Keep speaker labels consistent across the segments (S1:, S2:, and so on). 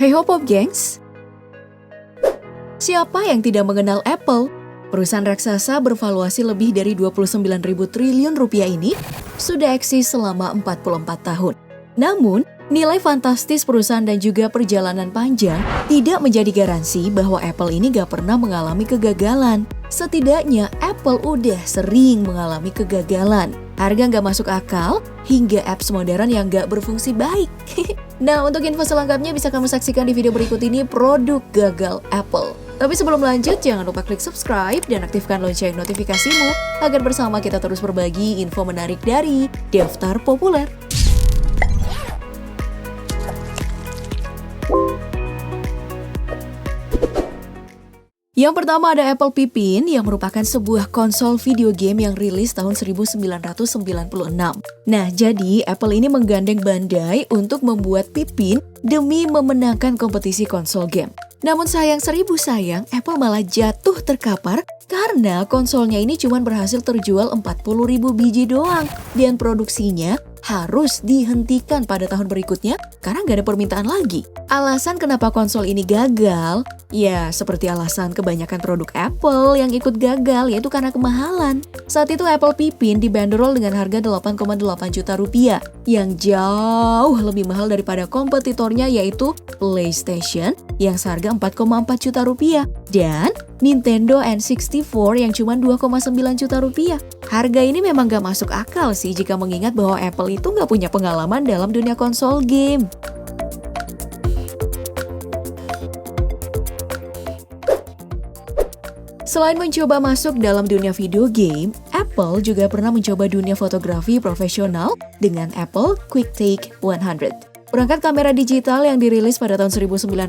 S1: Hey ho Pop Gengs! Siapa yang tidak mengenal Apple? Perusahaan raksasa bervaluasi lebih dari 29.000 triliun rupiah ini sudah eksis selama 44 tahun. Namun, nilai fantastis perusahaan dan juga perjalanan panjang tidak menjadi garansi bahwa Apple ini gak pernah mengalami kegagalan. Setidaknya, Apple udah sering mengalami kegagalan. Harga gak masuk akal, hingga apps modern yang gak berfungsi baik. Nah, untuk info selengkapnya bisa kamu saksikan di video berikut ini, produk gagal Apple. Tapi sebelum lanjut, jangan lupa klik subscribe dan aktifkan lonceng notifikasimu agar bersama kita terus berbagi info menarik dari Daftar Populer. Yang pertama ada Apple Pippin yang merupakan sebuah konsol video game yang rilis tahun 1996. Nah, jadi Apple ini menggandeng Bandai untuk membuat Pippin demi memenangkan kompetisi konsol game. Namun sayang sayang, Apple malah jatuh terkapar karena konsolnya ini cuma berhasil terjual 40.000 biji doang dan produksinya harus dihentikan pada tahun berikutnya karena nggak ada permintaan lagi. Alasan kenapa konsol ini gagal? Ya, seperti alasan kebanyakan produk Apple yang ikut gagal, yaitu karena kemahalan. Saat itu Apple Pippin dibanderol dengan harga 8,8 juta rupiah, yang jauh lebih mahal daripada kompetitornya yaitu PlayStation yang seharga 4,4 juta rupiah dan Nintendo N64 yang cuma 2,9 juta rupiah. Harga ini memang gak masuk akal sih jika mengingat bahwa Apple itu gak punya pengalaman dalam dunia konsol game. Selain mencoba masuk dalam dunia video game, Apple juga pernah mencoba dunia fotografi profesional dengan Apple QuickTake 100. Perangkat kamera digital yang dirilis pada tahun 1995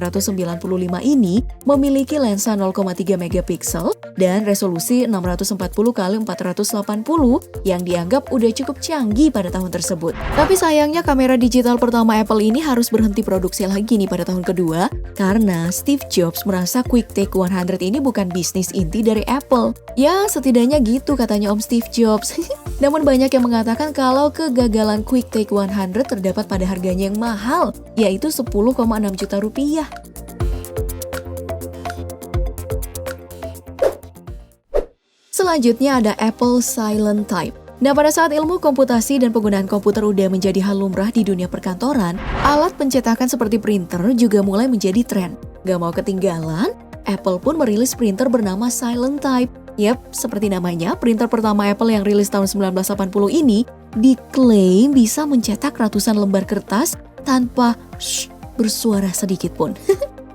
S1: ini memiliki lensa 0,3 megapiksel dan resolusi 640x480 yang dianggap udah cukup canggih pada tahun tersebut. Tapi sayangnya kamera digital pertama Apple ini harus berhenti produksi lagi nih pada tahun kedua karena Steve Jobs merasa QuickTake 100 ini bukan bisnis inti dari Apple. Ya, setidaknya gitu katanya Om Steve Jobs. Namun banyak yang mengatakan kalau kegagalan QuickTake 100 terdapat pada harganya yang mahal, yaitu 10,6 juta rupiah. Selanjutnya ada Apple Silent Type. Nah, pada saat ilmu komputasi dan penggunaan komputer udah menjadi hal lumrah di dunia perkantoran, alat pencetakan seperti printer juga mulai menjadi tren. Gak mau ketinggalan, Apple pun merilis printer bernama Silent Type. Yap, seperti namanya, printer pertama Apple yang rilis tahun 1980 ini diklaim bisa mencetak ratusan lembar kertas tanpa bersuara sedikit pun.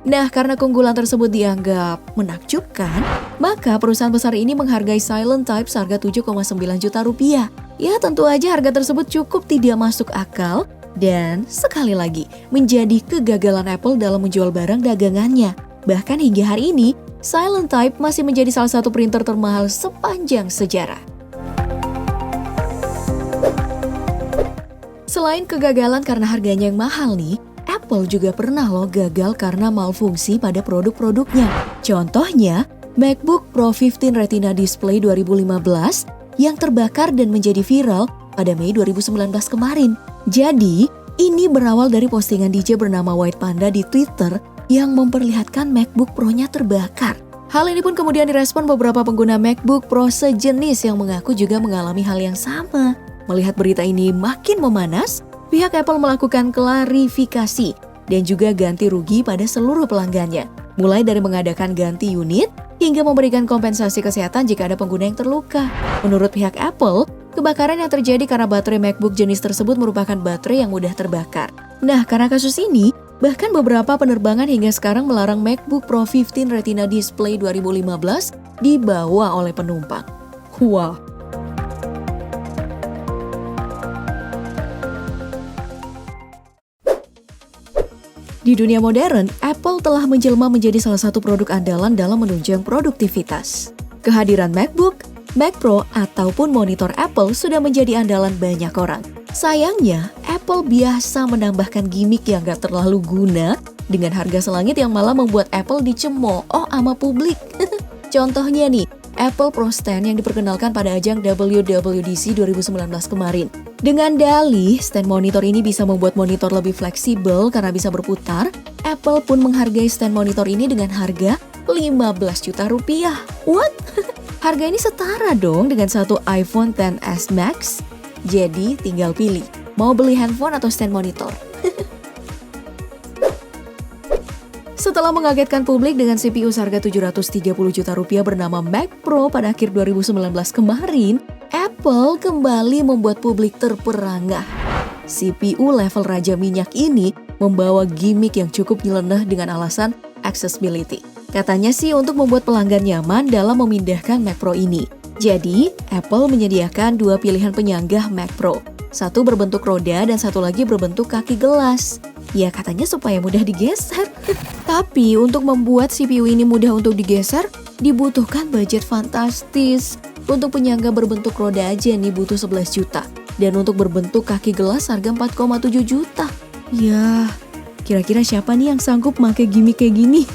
S1: Nah, karena keunggulan tersebut dianggap menakjubkan, maka perusahaan besar ini menghargai Silent Type seharga 7,9 juta rupiah. Ya, tentu aja harga tersebut cukup tidak masuk akal dan sekali lagi menjadi kegagalan Apple dalam menjual barang dagangannya. Bahkan hingga hari ini, Silent Type masih menjadi salah satu printer termahal sepanjang sejarah. Selain kegagalan karena harganya yang mahal nih, Apple juga pernah loh gagal karena malfungsi pada produk-produknya. Contohnya, MacBook Pro 15 Retina Display 2015 yang terbakar dan menjadi viral pada Mei 2019 kemarin. Jadi, ini berawal dari postingan DJ bernama White Panda di Twitter yang memperlihatkan MacBook Pro-nya terbakar. Hal ini pun kemudian direspon beberapa pengguna MacBook Pro sejenis yang mengaku juga mengalami hal yang sama. Melihat berita ini makin memanas, pihak Apple melakukan klarifikasi dan juga ganti rugi pada seluruh pelanggannya. Mulai dari mengadakan ganti unit hingga memberikan kompensasi kesehatan jika ada pengguna yang terluka. Menurut pihak Apple, kebakaran yang terjadi karena baterai MacBook jenis tersebut merupakan baterai yang mudah terbakar. Nah, karena kasus ini, bahkan beberapa penerbangan hingga sekarang melarang MacBook Pro 15 Retina Display 2015 dibawa oleh penumpang. Wah. Di dunia modern, Apple telah menjelma menjadi salah satu produk andalan dalam menunjang produktivitas. Kehadiran MacBook, Mac Pro, ataupun monitor Apple sudah menjadi andalan banyak orang. Sayangnya, Apple biasa menambahkan gimmick yang gak terlalu guna dengan harga selangit yang malah membuat Apple dicemooh sama publik. Contohnya nih, Apple Pro Stand yang diperkenalkan pada ajang WWDC 2019 kemarin. Dengan dalih, stand monitor ini bisa membuat monitor lebih fleksibel karena bisa berputar, Apple pun menghargai stand monitor ini dengan harga 15 juta rupiah. What? Harga ini setara dong dengan satu iPhone XS Max. Jadi tinggal pilih, mau beli handphone atau stand monitor. Setelah mengagetkan publik dengan CPU seharga 730 juta rupiah bernama Mac Pro pada akhir 2019 kemarin, Apple kembali membuat publik terperangah. CPU level raja minyak ini membawa gimmick yang cukup nyeleneh dengan alasan accessibility. Katanya sih untuk membuat pelanggan nyaman dalam memindahkan Mac Pro ini. Jadi, Apple menyediakan dua pilihan penyanggah Mac Pro. Satu berbentuk roda dan satu lagi berbentuk kaki gelas. Ya katanya supaya mudah digeser. Tapi untuk membuat CPU ini mudah untuk digeser, dibutuhkan budget fantastis. Untuk penyangga berbentuk roda aja nih butuh 11 juta. Dan untuk berbentuk kaki gelas harga 4,7 juta. Ya, kira-kira siapa nih yang sanggup pakai gimmick kayak gini?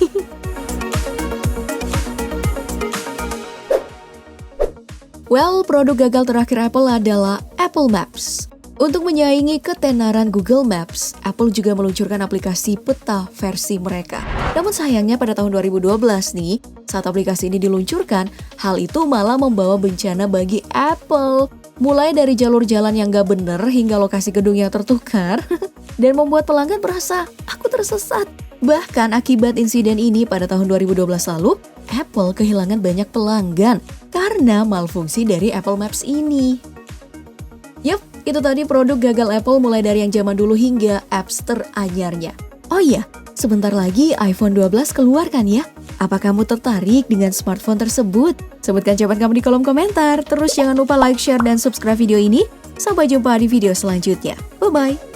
S1: Well, produk gagal terakhir Apple adalah Apple Maps. Untuk menyaingi ketenaran Google Maps, Apple juga meluncurkan aplikasi peta versi mereka. Namun sayangnya pada tahun 2012 nih, saat aplikasi ini diluncurkan, hal itu malah membawa bencana bagi Apple. Mulai dari jalur jalan yang gak bener hingga lokasi gedung yang tertukar, dan membuat pelanggan merasa, aku tersesat. Bahkan akibat insiden ini pada tahun 2012 lalu, Apple kehilangan banyak pelanggan karena malfungsi dari Apple Maps ini. Yup, itu tadi produk gagal Apple mulai dari yang zaman dulu hingga apps teranyarnya. Oh iya, sebentar lagi iPhone 12 keluar kan ya? Apa kamu tertarik dengan smartphone tersebut? Sebutkan jawaban kamu di kolom komentar. Terus jangan lupa like, share, dan subscribe video ini. Sampai jumpa di video selanjutnya. Bye-bye.